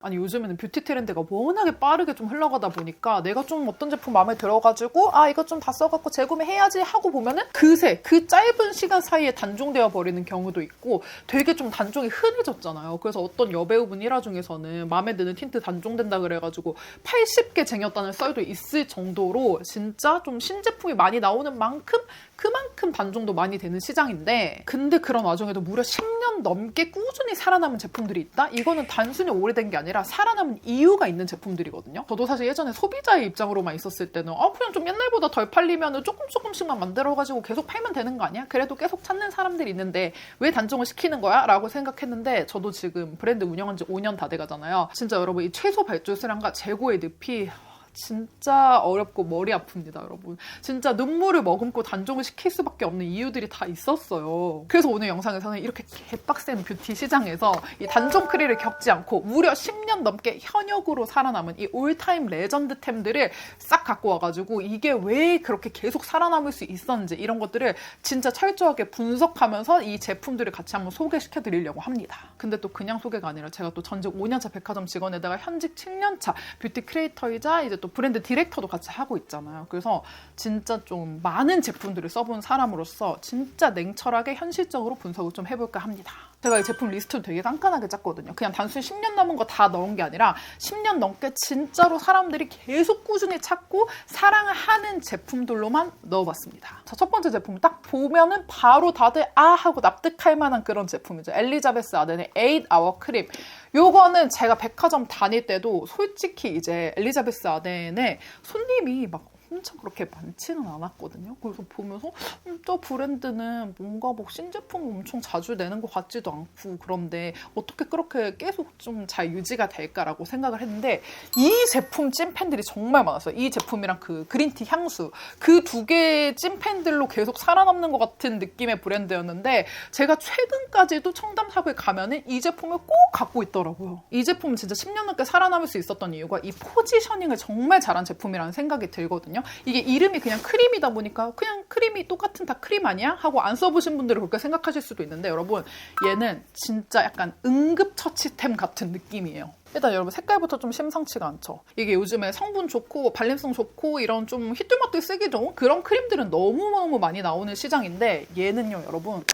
아니 요즘에는 뷰티 트렌드가 워낙에 빠르게 좀 흘러가다 보니까 내가 좀 어떤 제품 마음에 들어가지고 아 이거 좀 다 써갖고 재구매해야지 하고 보면은 그새 그 짧은 시간 사이에 단종되어 버리는 경우도 있고 되게 좀 단종이 흔해졌잖아요. 그래서 어떤 여배우분 일화 중에서는 마음에 드는 틴트 단종된다 그래가지고 80개 쟁였다는 썰도 있을 정도로 진짜 좀 신제품이 많이 나오는 만큼 그만큼 단종도 많이 되는 시장인데, 근데 그런 와중에도 무려 10년 넘게 꾸준히 살아남은 제품들이 있다? 이거는 단순히 오래된 게 아니라 살아남은 이유가 있는 제품들이거든요. 저도 사실 예전에 소비자의 입장으로만 있었을 때는 그냥 좀 옛날보다 덜 팔리면 조금씩만 만들어가지고 계속 팔면 되는 거 아니야? 그래도 계속 찾는 사람들이 있는데 왜 단종을 시키는 거야? 라고 생각했는데, 저도 지금 브랜드 운영한 지 5년 다 돼가잖아요. 진짜 여러분, 이 최소 발주수량과 재고의 늪이 진짜 어렵고 머리 아픕니다, 여러분. 진짜 눈물을 머금고 단종을 시킬 수밖에 없는 이유들이 다 있었어요. 그래서 오늘 영상에서는 이렇게 개빡센 뷰티 시장에서 이 단종 크리를 겪지 않고 무려 10년 넘게 현역으로 살아남은 이 올타임 레전드템들을 싹 갖고 와가지고 이게 왜 그렇게 계속 살아남을 수 있었는지 이런 것들을 진짜 철저하게 분석하면서 이 제품들을 같이 한번 소개시켜 드리려고 합니다. 근데 또 그냥 소개가 아니라 제가 또 전직 5년차 백화점 직원에다가 현직 7년차 뷰티 크리에이터이자 이제 또 브랜드 디렉터도 같이 하고 있잖아요. 그래서 진짜 좀 많은 제품들을 써본 사람으로서 진짜 냉철하게 현실적으로 분석을 좀 해볼까 합니다. 제가 이 제품 리스트도 되게 깐깐하게 짰거든요. 그냥 단순히 10년 넘은 거 다 넣은 게 아니라 10년 넘게 진짜로 사람들이 계속 꾸준히 찾고 사랑하는 제품들로만 넣어봤습니다. 자, 첫 번째 제품 딱 보면은 바로 다들 아 하고 납득할 만한 그런 제품이죠. 엘리자베스 아덴의 8hour 크림. 요거는 제가 백화점 다닐 때도 솔직히 이제 엘리자베스 아덴에 손님이 막 엄청 그렇게 많지는 않았거든요. 그래서 보면서 저 브랜드는 뭔가 뭐 신제품 엄청 자주 내는 것 같지도 않고 그런데 어떻게 그렇게 계속 좀 잘 유지가 될까라고 생각을 했는데, 이 제품 찐팬들이 정말 많았어요. 이 제품이랑 그 그린티 향수, 그 두 개의 찐팬들로 계속 살아남는 것 같은 느낌의 브랜드였는데, 제가 최근까지도 청담샵을 가면은 이 제품을 꼭 갖고 있더라고요. 이 제품은 진짜 10년 넘게 살아남을 수 있었던 이유가 이 포지셔닝을 정말 잘한 제품이라는 생각이 들거든요. 이게 이름이 그냥 크림이다 보니까 그냥 크림이 똑같은 다 크림 아니야? 하고 안 써보신 분들은 그렇게 생각하실 수도 있는데, 여러분 얘는 진짜 약간 응급처치템 같은 느낌이에요. 일단 여러분 색깔부터 좀 심상치가 않죠. 이게 요즘에 성분 좋고 발림성 좋고 이런 좀 휘뚤마뚤 쓰기 좋은 그런 크림들은 너무너무 많이 나오는 시장인데, 얘는요 여러분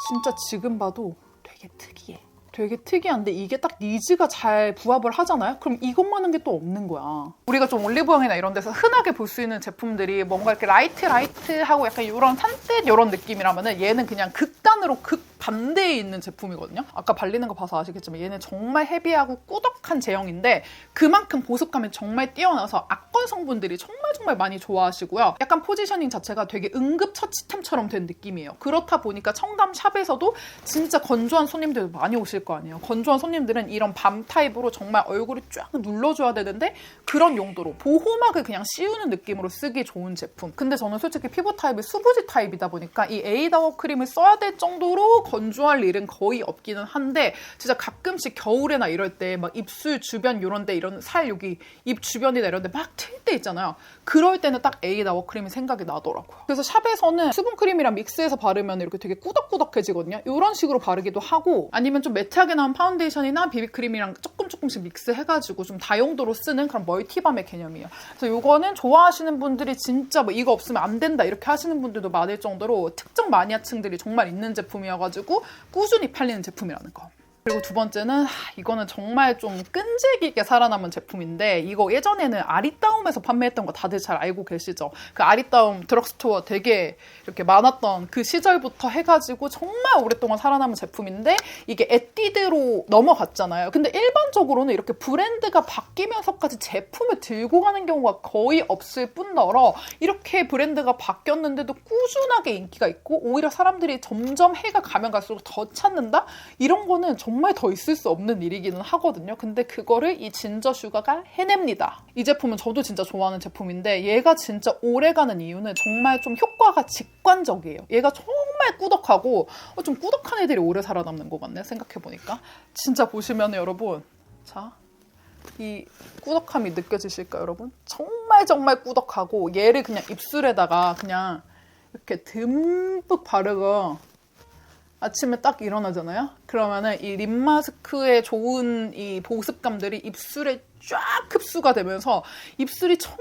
진짜 지금 봐도 되게 특이해. 되게 특이한데 이게 딱 니즈가 잘 부합을 하잖아요? 그럼 이것만한 게 또 없는 거야. 우리가 좀 올리브영이나 이런 데서 흔하게 볼 수 있는 제품들이 뭔가 이렇게 라이트하고 약간 이런 산뜻 이런 느낌이라면은 얘는 그냥 극단으로 극반대에 있는 제품이거든요. 아까 발리는 거 봐서 아시겠지만 얘는 정말 헤비하고 꾸덕한 제형인데 그만큼 보습감이 정말 뛰어나서 악건 성분들이 정말 많이 좋아하시고요. 약간 포지셔닝 자체가 되게 응급처치템처럼 된 느낌이에요. 그렇다 보니까 청담샵에서도 진짜 건조한 손님들 많이 오실 거 아니에요. 건조한 손님들은 이런 밤 타입으로 정말 얼굴이 쫙 눌러줘야 되는데 그런 용도로 보호막을 그냥 씌우는 느낌으로 쓰기 좋은 제품. 근데 저는 솔직히 피부 타입이 수부지 타입이다 보니까 이 8hour 크림을 써야 될 정도로 건조할 일은 거의 없기는 한데, 진짜 가끔씩 겨울에나 이럴 때 막 입술 주변 이런 데 이런 살 여기 입 주변이나 이런 데 막 틀 때 있잖아요. 그럴 때는 딱 8hour 크림이 생각이 나더라고요. 그래서 샵에서는 수분 크림이랑 믹스해서 바르면 이렇게 되게 꾸덕꾸덕해지거든요. 이런 식으로 바르기도 하고, 아니면 좀 매트하게 나온 파운데이션이나 비비크림이랑 조금씩 믹스해가지고 좀 다용도로 쓰는 그런 멀티밤의 개념이에요. 그래서 이거는 좋아하시는 분들이 진짜 뭐 이거 없으면 안 된다 이렇게 하시는 분들도 많을 정도로 특정 마니아층들이 정말 있는 제품이어가지고 꾸준히 팔리는 제품이라는 거. 그리고 두 번째는 이거는 정말 좀 끈질기게 있게 살아남은 제품인데, 이거 예전에는 아리따움에서 판매했던 거 다들 잘 알고 계시죠? 그 아리따움 드럭스토어 되게 이렇게 많았던 그 시절부터 해가지고 정말 오랫동안 살아남은 제품인데, 이게 에뛰드로 넘어갔잖아요. 근데 일반적으로는 이렇게 브랜드가 바뀌면서까지 제품을 들고 가는 경우가 거의 없을 뿐더러 이렇게 브랜드가 바뀌었는데도 꾸준하게 인기가 있고 오히려 사람들이 점점 해가 가면 갈수록 더 찾는다? 이런 거는 정말 더 있을 수 없는 일이기는 하거든요. 근데 그거를 이 진저 슈가가 해냅니다. 이 제품은 저도 진짜 좋아하는 제품인데, 얘가 진짜 오래가는 이유는 정말 좀 효과가 직관적이에요. 얘가 정말 꾸덕하고 좀 꾸덕한 애들이 오래 살아남는 것 같네, 생각해보니까. 진짜 보시면 여러분, 자, 이 꾸덕함이 느껴지실까요, 여러분? 정말 꾸덕하고, 얘를 그냥 입술에다가 그냥 이렇게 듬뿍 바르고 아침에 딱 일어나잖아요? 그러면은 이 립 마스크의 좋은 이 보습감들이 입술에 쫙 흡수가 되면서 입술이 정말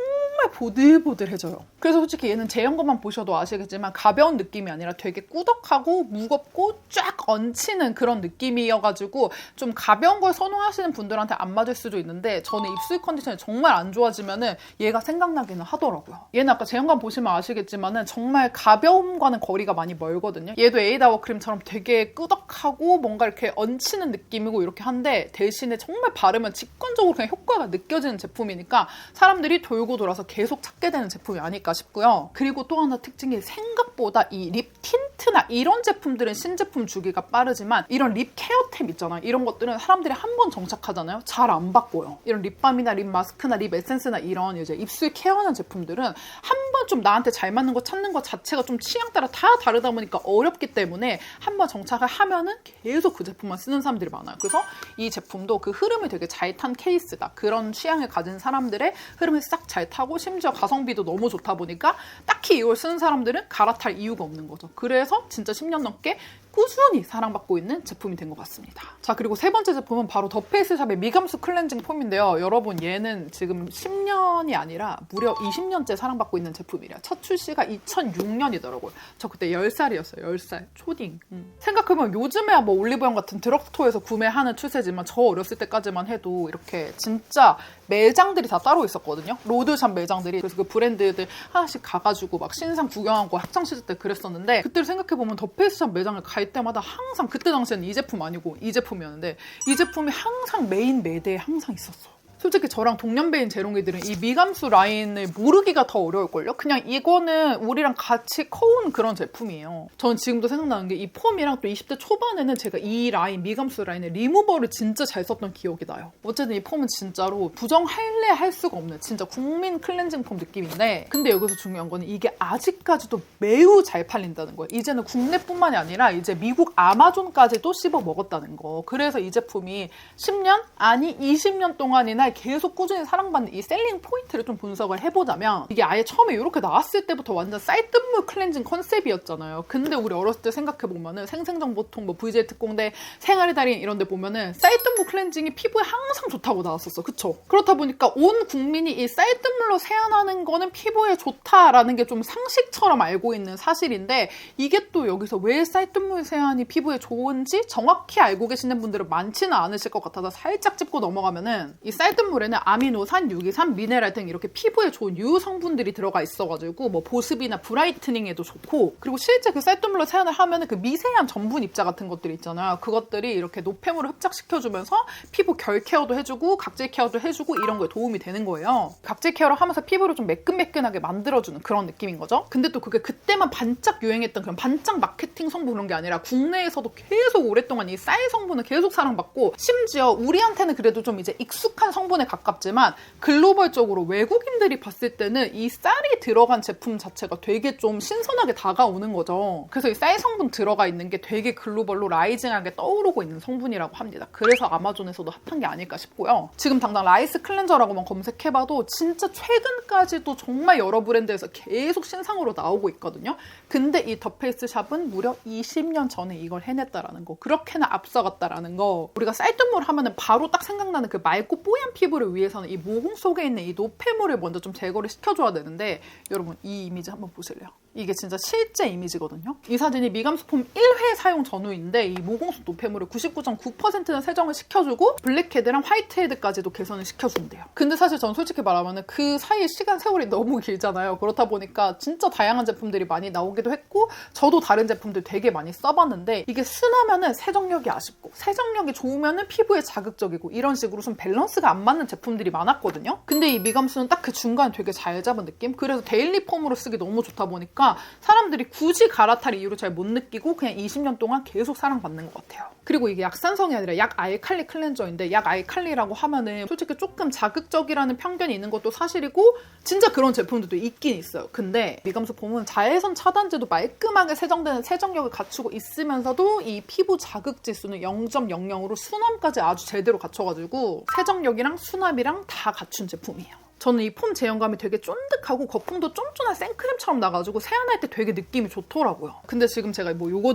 보들보들해져요. 그래서 솔직히 얘는 제형 것만 보셔도 아시겠지만 가벼운 느낌이 아니라 되게 꾸덕하고 무겁고 쫙 얹히는 그런 느낌이어가지고 좀 가벼운 걸 선호하시는 분들한테 안 맞을 수도 있는데 저는 입술 컨디션이 정말 안 좋아지면은 얘가 생각나기는 하더라고요. 얘는 아까 제형감 보시면 아시겠지만은 정말 가벼움과는 거리가 많이 멀거든요. 얘도 에이다워 크림처럼 되게 꾸덕하고 뭔가 이렇게 얹히는 느낌이고 이렇게 한데 대신에 정말 바르면 직관적으로 그냥 효과가 느껴지는 제품이니까 사람들이 돌고 돌아서 계속 찾게 되는 제품이 아닐까 싶고요. 그리고 또 하나 특징이 생각보다 이 립 틴트나 이런 제품들은 신제품 주기가 빠르지만 이런 립 케어템 있잖아요. 이런 것들은 사람들이 한 번 정착하잖아요. 잘 안 바꿔요. 이런 립밤이나 립 마스크나 립 에센스나 이런 이제 입술 케어하는 제품들은 한 번 좀 나한테 잘 맞는 거 찾는 것 자체가 좀 취향 따라 다 다르다 보니까 어렵기 때문에 한 번 정착을 하면은 계속 그 제품만 쓰는 사람들이 많아요. 그래서 이 제품도 그 흐름을 되게 잘 탄 케이스다. 그런 취향을 가진 사람들의 흐름을 싹 잘 타고 심지어 가성비도 너무 좋다 보니까 딱히 이걸 쓰는 사람들은 갈아탈 이유가 없는 거죠. 그래서 진짜 10년 넘게 꾸준히 사랑받고 있는 제품이 된 것 같습니다. 자, 그리고 세 번째 제품은 바로 더 페이스샵의 미감수 클렌징 폼인데요. 여러분 얘는 지금 10년이 아니라 무려 20년째 사랑받고 있는 제품이래요. 첫 출시가 2006년이더라고요. 저 그때 10살이었어요. 10살. 초딩. 생각해보면 요즘에야 뭐 올리브영 같은 드럭스토어에서 구매하는 추세지만 저 어렸을 때까지만 해도 이렇게 진짜 매장들이 다 따로 있었거든요. 로드샵 매장들이. 그래서 그 브랜드들 하나씩 가가지고 막 신상 구경하고 학창시절 때 그랬었는데 그때를 생각해보면 더 페이스샵 매장을 갈 때마다 항상 그때 당시에는 이 제품 아니고 이 제품이었는데 이 제품이 항상 메인 매대에 항상 있었어. 솔직히 저랑 동년배인 재롱이들은 이 미감수 라인을 모르기가 더 어려울걸요? 그냥 이거는 우리랑 같이 커온 그런 제품이에요. 저는 지금도 생각나는 게 이 폼이랑 또 20대 초반에는 제가 이 라인, 미감수 라인의 리무버를 진짜 잘 썼던 기억이 나요. 어쨌든 이 폼은 진짜로 부정할래 할 수가 없는 진짜 국민 클렌징 폼 느낌인데 근데 여기서 중요한 거는 이게 아직까지도 매우 잘 팔린다는 거예요. 이제는 국내뿐만이 아니라 이제 미국 아마존까지도 씹어 먹었다는 거. 그래서 이 제품이 10년? 아니 20년 동안이나 계속 꾸준히 사랑받는 이 셀링 포인트를 좀 분석을 해보자면 이게 아예 처음에 이렇게 나왔을 때부터 완전 쌀뜨물 클렌징 컨셉이었잖아요. 근데 우리 어렸을 때 생각해보면은 생생정보통 뭐 VJ 특공대 생활의 달인 이런 데 보면은 쌀뜨물 클렌징이 피부에 항상 좋다고 나왔었어. 그쵸? 그렇다 보니까 온 국민이 이 쌀뜨물로 세안하는 거는 피부에 좋다라는 게 좀 상식처럼 알고 있는 사실인데 이게 또 여기서 왜 쌀뜨물 세안이 피부에 좋은지 정확히 알고 계시는 분들은 많지는 않으실 것 같아서 살짝 짚고 넘어가면은 이 쌀뜨물에는 아미노산, 유기산, 미네랄 등 이렇게 피부에 좋은 유효 성분들이 들어가 있어가지고 뭐 보습이나 브라이트닝에도 좋고 그리고 실제 그 쌀뜨물로 세안을 하면은 그 미세한 전분 입자 같은 것들 있잖아요. 그것들이 이렇게 노폐물을 흡착시켜주면서 피부 결 케어도 해주고 각질 케어도 해주고 이런 거에 도움이 되는 거예요. 각질 케어를 하면서 피부를 좀 매끈매끈하게 만들어주는 그런 느낌인 거죠. 근데 또 그게 그때만 반짝 유행했던 그런 반짝 마케팅 성분 그런 게 아니라 국내에서도 계속 오랫동안 이 쌀 성분을 계속 사랑받고 심지어 우리한테는 그래도 좀 이제 익숙한 성분에 가깝지만 글로벌적으로 외국인들이 봤을 때는 이 쌀이 들어간 제품 자체가 되게 좀 신선하게 다가오는 거죠. 그래서 이 쌀 성분 들어가 있는 게 되게 글로벌로 라이징하게 떠오르고 있는 성분이라고 합니다. 그래서 아마존에서도 핫한 게 아닐까 싶고요. 지금 당장 라이스 클렌저라고만 검색해봐도 진짜 최근까지도 정말 여러 브랜드에서 계속 신상으로 나오고 있거든요. 근데 이 더 페이스 샵은 무려 20년 전에 이걸 해냈다라는 거. 그렇게나 앞서갔다라는 거. 우리가 쌀뜨물 하면은 바로 딱 생각나는 그 맑고 뽀얀 피부를 위해서는 이 모공 속에 있는 이 노폐물을 먼저 좀 제거를 시켜줘야 되는데 여러분 이 이미지 한번 보실래요? 이게 진짜 실제 이미지거든요. 이 사진이 미감수폼 1회 사용 전후인데 이 모공 속 노폐물을 99.9%는 세정을 시켜주고 블랙헤드랑 화이트헤드까지도 개선을 시켜준대요. 근데 사실 전 솔직히 말하면 그 사이에 시간 세월이 너무 길잖아요. 그렇다 보니까 진짜 다양한 제품들이 많이 나오기도 했고 저도 다른 제품들 되게 많이 써봤는데 이게 순하면은 세정력이 아쉽고 세정력이 좋으면은 피부에 자극적이고 이런 식으로 좀 밸런스가 안 맞는 제품들이 많았거든요. 근데 이 미감수는 딱 그 중간 되게 잘 잡은 느낌? 그래서 데일리 폼으로 쓰기 너무 좋다 보니까 사람들이 굳이 갈아탈 이유를 잘 못 느끼고 그냥 20년 동안 계속 사랑받는 것 같아요. 그리고 이게 약산성이 아니라 약 알칼리 클렌저인데 약 알칼리라고 하면은 솔직히 조금 자극적이라는 편견이 있는 것도 사실이고 진짜 그런 제품들도 있긴 있어요. 근데 미감수 폼은 자외선 차단제도 말끔하게 세정되는 세정력을 갖추고 있으면서도 이 피부 자극 지수는 0.00으로 순함까지 아주 제대로 갖춰가지고 세정력이랑 순함이랑 다 갖춘 제품이에요. 저는 이 폼 제형감이 되게 쫀득하고 거품도 쫀쫀한 생크림처럼 나가지고 세안할 때 되게 느낌이 좋더라고요. 근데 지금 제가 뭐 요거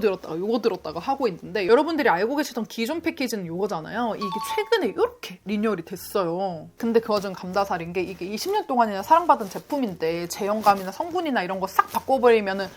들었다가 하고 있는데 여러분들이 알고 계시던 기존 패키지는 요거잖아요. 이게 최근에 이렇게 리뉴얼이 됐어요. 근데 그 와중 감다살인 게 이게 20년 동안이나 사랑받은 제품인데 제형감이나 성분이나 이런 거 싹 바꿔버리면은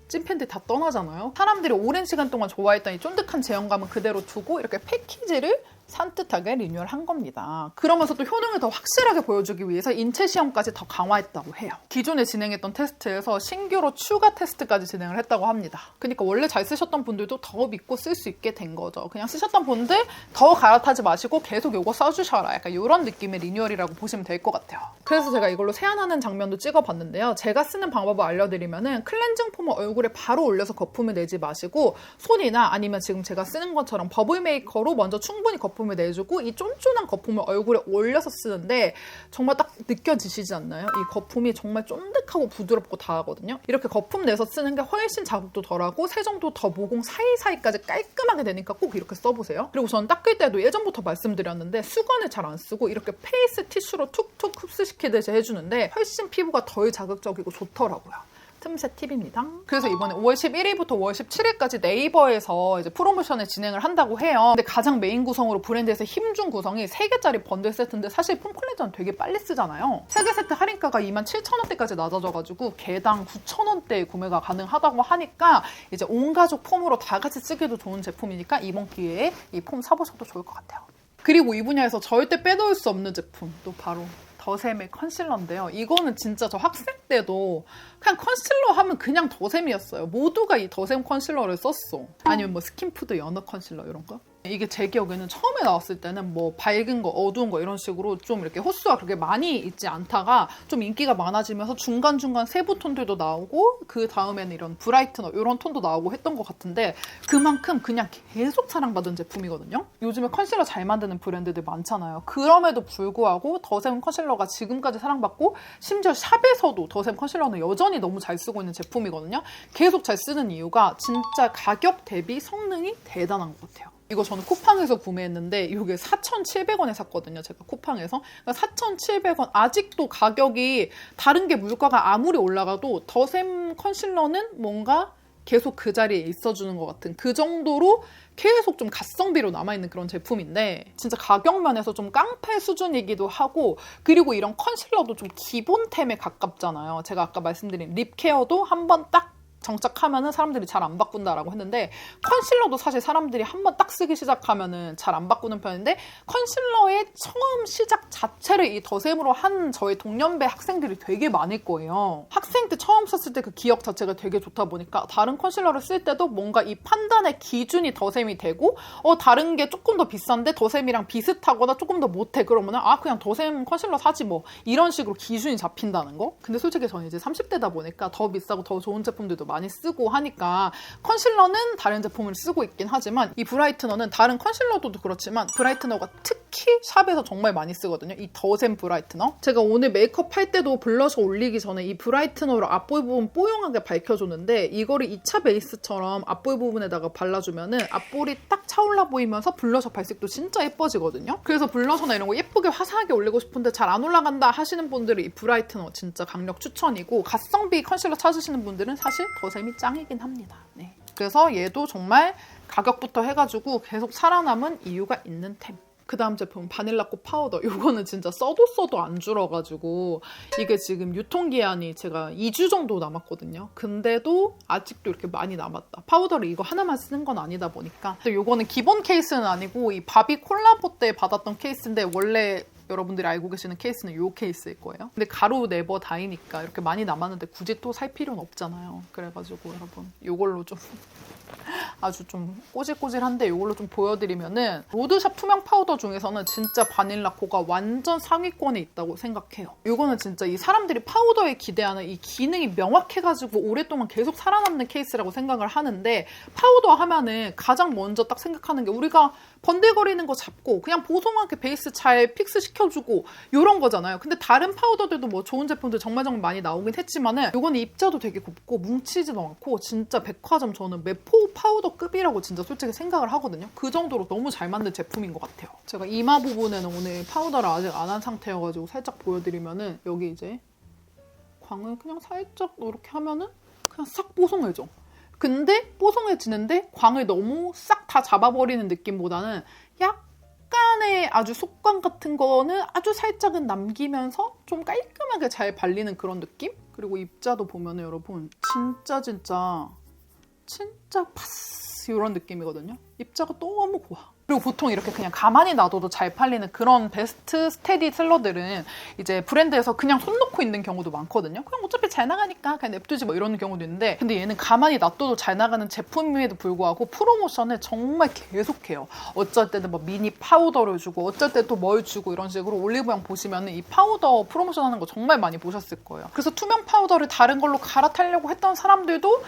찐팬들 다 떠나잖아요. 사람들이 오랜 시간 동안 좋아했던 이 쫀득한 제형감은 그대로 두고 이렇게 패키지를 산뜻하게 리뉴얼한 겁니다. 그러면서 또 효능을 더 확실하게 보여주기 위해서 인체 시험까지 더 강화했다고 해요. 기존에 진행했던 테스트에서 신규로 추가 테스트까지 진행을 했다고 합니다. 그러니까 원래 잘 쓰셨던 분들도 더 믿고 쓸 수 있게 된 거죠. 그냥 쓰셨던 분들 더 갈아타지 마시고 계속 이거 써주셔라. 약간 이런 느낌의 리뉴얼이라고 보시면 될 것 같아요. 그래서 제가 이걸로 세안하는 장면도 찍어봤는데요. 제가 쓰는 방법을 알려드리면은 클렌징 폼을 얼굴에 바로 올려서 거품을 내지 마시고 손이나 아니면 지금 제가 쓰는 것처럼 버블 메이커로 먼저 충분히 거품을 내주고 이 쫀쫀한 거품을 얼굴에 올려서 쓰는데 정말 딱 느껴지시지 않나요? 이 거품이 정말 쫀득하고 부드럽고 다하거든요. 이렇게 거품 내서 쓰는 게 훨씬 자극도 덜하고 세정도 더 모공 사이사이까지 깔끔하게 되니까 꼭 이렇게 써보세요. 그리고 저는 닦을 때도 예전부터 말씀드렸는데 수건을 잘 안 쓰고 이렇게 페이스 티슈로 툭툭 흡수시키듯이 해주는데 훨씬 피부가 덜 자극적이고 좋더라고요. 틈새 팁입니다. 그래서 이번에 5월 11일부터 5월 17일까지 네이버에서 이제 프로모션을 진행을 한다고 해요. 근데 가장 메인 구성으로 브랜드에서 힘준 구성이 3개짜리 번들 세트인데 사실 폼 콜레전 되게 빨리 쓰잖아요. 3개 세트 할인가가 27,000원대까지 낮아져가지고 개당 9,000원대에 구매가 가능하다고 하니까 이제 온 가족 폼으로 다 같이 쓰기도 좋은 제품이니까 이번 기회에 이 폼 사보셔도 좋을 것 같아요. 그리고 이 분야에서 절대 빼놓을 수 없는 제품 또 바로 더샘의 컨실러인데요. 이거는 진짜 저 학생 때도 그냥 컨실러 하면 그냥 더샘이었어요. 모두가 이 더샘 컨실러를 썼어. 아니면 뭐 스킨푸드 연어 컨실러 이런 거? 이게 제 기억에는 처음에 나왔을 때는 뭐 밝은 거, 어두운 거 이런 식으로 좀 이렇게 호수가 그렇게 많이 있지 않다가 좀 인기가 많아지면서 중간중간 세부 톤들도 나오고 그 다음에는 이런 브라이트너 이런 톤도 나오고 했던 것 같은데 그만큼 그냥 계속 사랑받은 제품이거든요. 요즘에 컨실러 잘 만드는 브랜드들 많잖아요. 그럼에도 불구하고 더샘 컨실러가 지금까지 사랑받고 심지어 샵에서도 더샘 컨실러는 여전히 너무 잘 쓰고 있는 제품이거든요. 계속 잘 쓰는 이유가 진짜 가격 대비 성능이 대단한 것 같아요. 이거 저는 쿠팡에서 구매했는데 이게 4,700원에 샀거든요. 제가 쿠팡에서. 그러니까 4,700원. 아직도 가격이 다른 게 물가가 아무리 올라가도 더샘 컨실러는 뭔가 계속 그 자리에 있어주는 것 같은 그 정도로 계속 좀 가성비로 남아있는 그런 제품인데 진짜 가격 면에서 좀 깡패 수준이기도 하고 그리고 이런 컨실러도 좀 기본템에 가깝잖아요. 제가 아까 말씀드린 립 케어도 한번 딱 정착하면은 사람들이 잘 안 바꾼다라고 했는데 컨실러도 사실 사람들이 한번 딱 쓰기 시작하면은 잘 안 바꾸는 편인데 컨실러의 처음 시작 자체를 이 더샘으로 한 저희 동년배 학생들이 되게 많을 거예요. 학생 때 처음 썼을 때 그 기억 자체가 되게 좋다 보니까 다른 컨실러를 쓸 때도 뭔가 이 판단의 기준이 더샘이 되고 다른 게 조금 더 비싼데 더샘이랑 비슷하거나 조금 더 못해 그러면은 그냥 더샘 컨실러 사지 뭐 이런 식으로 기준이 잡힌다는 거. 근데 솔직히 저는 이제 30대다 보니까 더 비싸고 더 좋은 제품들도 많이 쓰고 하니까 컨실러는 다른 제품을 쓰고 있긴 하지만 이 브라이트너는 다른 컨실러도 그렇지만 브라이트너가 특히 샵에서 정말 많이 쓰거든요. 이 더샘 브라이트너. 제가 오늘 메이크업 할 때도 블러셔 올리기 전에 이 브라이트너로 앞볼 부분 뽀용하게 밝혀줬는데 이거를 2차 베이스처럼 앞볼 부분에다가 발라주면은 앞볼이 딱 차올라 보이면서 블러셔 발색도 진짜 예뻐지거든요. 그래서 블러셔나 이런 거 예쁘게 화사하게 올리고 싶은데 잘 안 올라간다 하시는 분들은 이 브라이트너 진짜 강력 추천이고 가성비 컨실러 찾으시는 분들은 사실 더샘이 짱이긴 합니다. 네. 그래서 얘도 정말 가격부터 해가지고 계속 살아남은 이유가 있는 템. 그 다음 제품 바닐라꽃 파우더. 이거는 진짜 써도 안 줄어가지고 이게 지금 유통기한이 제가 2주 정도 남았거든요. 근데도 아직도 이렇게 많이 남았다. 파우더를 이거 하나만 쓰는 건 아니다 보니까. 이거는 기본 케이스는 아니고 이 바비 콜라보 때 받았던 케이스인데 원래 여러분들이 알고 계시는 케이스는 이 케이스일 거예요. 근데 가루 네버 다이니까 이렇게 많이 남았는데 굳이 또 살 필요는 없잖아요. 그래가지고 여러분 이걸로 좀 아주 좀 꼬질꼬질한데 이걸로 좀 보여드리면은 로드샵 투명 파우더 중에서는 진짜 바닐라코가 완전 상위권에 있다고 생각해요. 이거는 진짜 이 사람들이 파우더에 기대하는 이 기능이 명확해가지고 오랫동안 계속 살아남는 케이스라고 생각을 하는데 파우더 하면은 가장 먼저 딱 생각하는 게 우리가 번들거리는 거 잡고 그냥 보송하게 베이스 잘 픽스시켜 식혀주고 이런 거잖아요. 근데 다른 파우더들도 뭐 좋은 제품들 정말 많이 나오긴 했지만은 이거는 입자도 되게 곱고 뭉치지도 않고 진짜 백화점 저는 메포 파우더급이라고 진짜 솔직히 생각을 하거든요. 그 정도로 너무 잘 만든 제품인 것 같아요. 제가 이마 부분에는 오늘 파우더를 아직 안 한 상태여가지고 살짝 보여드리면은 여기 이제 광을 그냥 살짝 이렇게 하면은 그냥 싹 뽀송해져. 근데 뽀송해지는데 광을 너무 싹 다 잡아버리는 느낌보다는 약간의 아주 속광 같은 거는 아주 살짝은 남기면서 좀 깔끔하게 잘 발리는 그런 느낌? 그리고 입자도 보면은 여러분 진짜 파스 이런 느낌이거든요. 입자가 너무 고와. 그리고 보통 이렇게 그냥 가만히 놔둬도 잘 팔리는 그런 베스트 스테디 셀러들은 이제 브랜드에서 그냥 손 놓고 있는 경우도 많거든요. 그냥 어차피 잘 나가니까 그냥 냅두지 뭐 이러는 경우도 있는데 근데 얘는 가만히 놔둬도 잘 나가는 제품임에도 불구하고 프로모션을 정말 계속해요. 어쩔 때는 뭐 미니 파우더를 주고 어쩔 때 또 뭘 주고 이런 식으로 올리브영 보시면 이 파우더 프로모션 하는 거 정말 많이 보셨을 거예요. 그래서 투명 파우더를 다른 걸로 갈아타려고 했던 사람들도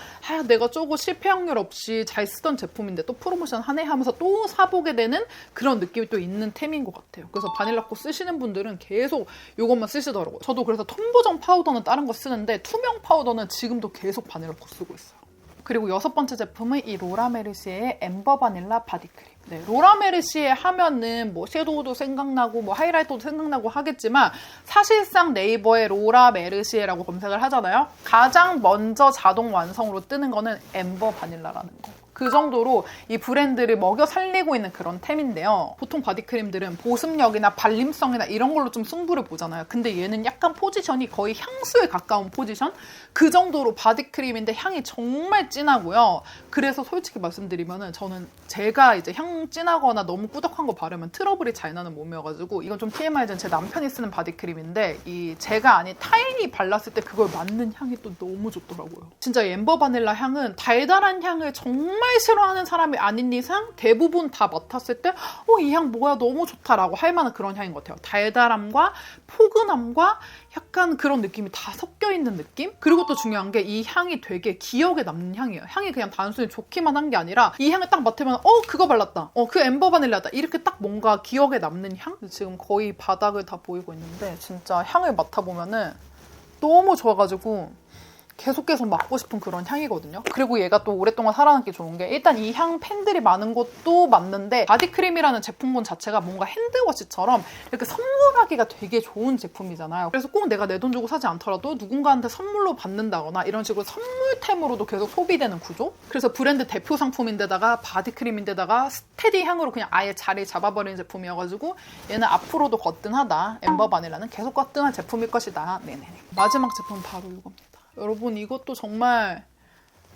내가 조금 실패 확률 없이 잘 쓰던 제품인데 또 프로모션 하네 하면서 또 사보게 되는 그런 느낌이 또 있는 템인 것 같아요. 그래서 바닐라코 쓰시는 분들은 계속 이것만 쓰시더라고요. 저도 그래서 톤 보정 파우더는 다른 거 쓰는데 투명 파우더는 지금도 계속 바닐라코 쓰고 있어요. 그리고 6번째 제품은 이 로라 메르시에의 엠버 바닐라 바디크림. 네, 로라 메르시에 하면은 뭐 섀도우도 생각나고 뭐 하이라이터도 생각나고 하겠지만 사실상 네이버에 로라 메르시에라고 검색을 하잖아요. 가장 먼저 자동 완성으로 뜨는 거는 엠버 바닐라라는 거. 그 정도로 이 브랜드를 먹여 살리고 있는 그런 템인데요. 보통 바디크림들은 보습력이나 발림성이나 이런 걸로 좀 승부를 보잖아요. 근데 얘는 약간 포지션이 거의 향수에 가까운 포지션? 그 정도로 바디크림인데 향이 정말 진하고요. 그래서 솔직히 말씀드리면은 저는 제가 이제 향 진하거나 너무 꾸덕한 거 바르면 트러블이 잘 나는 몸이어가지고 이건 좀 TMI전 제 남편이 쓰는 바디크림인데 이 제가 아닌 타인이 발랐을 때 그걸 맡는 향이 또 너무 좋더라고요. 진짜 엠버 바닐라 향은 달달한 향을 정말 싫어하는 사람이 아닌 이상 대부분 다 맡았을 때 이 향 뭐야 너무 좋다라고 할 만한 그런 향인 것 같아요. 달달함과 포근함과 약간 그런 느낌이 다 섞여 있는 느낌? 그리고 또 중요한 게 이 향이 되게 기억에 남는 향이에요. 향이 그냥 단순히 좋기만 한 게 아니라 이 향을 딱 맡으면 그거 발랐다. 그 엠버 바닐라다. 이렇게 딱 뭔가 기억에 남는 향? 지금 거의 바닥을 다 보이고 있는데 진짜 향을 맡아보면은 너무 좋아가지고 계속 맡고 싶은 그런 향이거든요. 그리고 얘가 또 오랫동안 살아남기 좋은 게 일단 이 향 팬들이 많은 것도 맞는데 바디크림이라는 제품군 자체가 뭔가 핸드워시처럼 이렇게 선물하기가 되게 좋은 제품이잖아요. 그래서 꼭 내가 내 돈 주고 사지 않더라도 누군가한테 선물로 받는다거나 이런 식으로 선물템으로도 계속 소비되는 구조? 그래서 브랜드 대표 상품인데다가 바디크림인데다가 스테디 향으로 그냥 아예 자리 잡아버리는 제품이어가지고 얘는 앞으로도 거뜬하다. 엠버 바닐라는 계속 거뜬한 제품일 것이다. 네네네. 마지막 제품 바로 이겁니다. 여러분 이것도 정말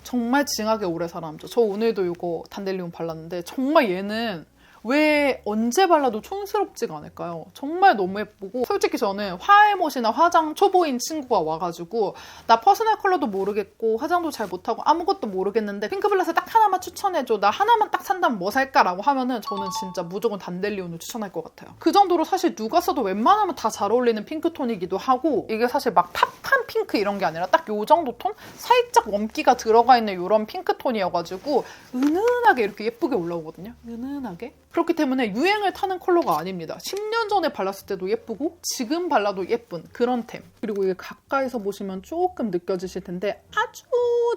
징하게 오래 살아남죠. 저 오늘도 이거 단델리온 발랐는데 정말 얘는 왜 언제 발라도 촌스럽지가 않을까요? 정말 너무 예쁘고 솔직히 저는 화해못이나 화장 초보인 친구가 와가지고 나 퍼스널 컬러도 모르겠고 화장도 잘 못하고 아무것도 모르겠는데 핑크블러셔 딱 하나만 추천해줘. 나 하나만 딱 산다면 뭐 살까? 라고 하면은 저는 진짜 무조건 단델리온을 추천할 것 같아요. 그 정도로 사실 누가 써도 웬만하면 다 잘 어울리는 핑크톤이기도 하고 이게 사실 막 팝한 핑크 이런 게 아니라 딱 요 정도 톤? 살짝 웜기가 들어가 있는 이런 핑크톤이어가지고 은은하게 이렇게 예쁘게 올라오거든요. 은은하게. 그렇기 때문에 유행을 타는 컬러가 아닙니다. 10년 전에 발랐을 때도 예쁘고 지금 발라도 예쁜 그런 템. 그리고 이게 가까이서 보시면 조금 느껴지실 텐데 아주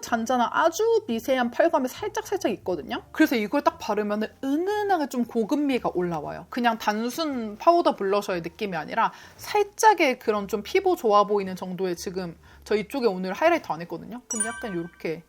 잔잔한 아주 미세한 펄감이 살짝 있거든요. 그래서 이걸 딱 바르면 은은하게 좀 고급미가 올라와요. 그냥 단순 파우더 블러셔의 느낌이 아니라 살짝의 그런 좀 피부 좋아 보이는 정도의 지금 저 이쪽에 오늘 하이라이터 안 했거든요. 근데 약간 이렇게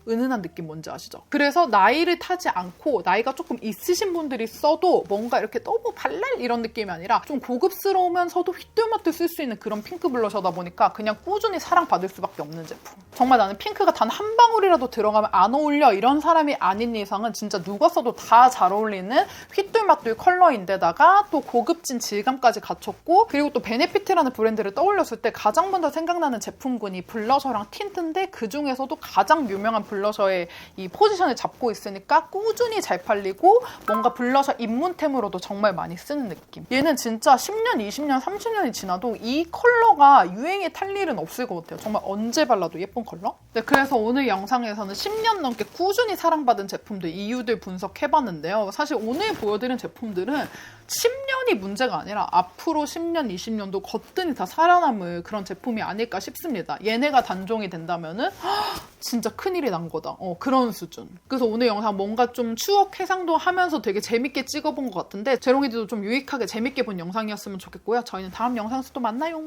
은은한 느낌 뭔지 아시죠? 그래서 나이를 타지 않고 나이가 조금 있으신 분들이 써도 뭔가 이렇게 너무 발랄 이런 느낌이 아니라 좀 고급스러우면서도 휘뚤마뚤 쓸 수 있는 그런 핑크 블러셔다 보니까 그냥 꾸준히 사랑받을 수밖에 없는 제품. 정말 나는 핑크가 단 한 방울이라도 들어가면 안 어울려 이런 사람이 아닌 이상은 진짜 누가 써도 다 잘 어울리는 휘뚤마뚤 컬러인데다가 또 고급진 질감까지 갖췄고 그리고 또 베네피트라는 브랜드를 떠올렸을 때 가장 먼저 생각나는 제품군이 블러셔랑 틴트인데 그 중에서도 가장 유명한 블러셔 블러셔의 이 포지션을 잡고 있으니까 꾸준히 잘 팔리고 뭔가 블러셔 입문템으로도 정말 많이 쓰는 느낌. 얘는 진짜 10년, 20년, 30년이 지나도 이 컬러가 유행에 탈 일은 없을 것 같아요. 정말 언제 발라도 예쁜 컬러? 네, 그래서 오늘 영상에서는 10년 넘게 꾸준히 사랑받은 제품들 이유들 분석해봤는데요. 사실 오늘 보여드린 제품들은 10년이 문제가 아니라 앞으로 10년, 20년도 거뜬히 다 살아남을 그런 제품이 아닐까 싶습니다. 얘네가 단종이 된다면은 진짜 큰일이 난 거다. 그런 수준. 그래서 오늘 영상 뭔가 좀 추억 회상도 하면서 되게 재밌게 찍어본 것 같은데 제롱이들도 좀 유익하게 재밌게 본 영상이었으면 좋겠고요. 저희는 다음 영상에서 또 만나요.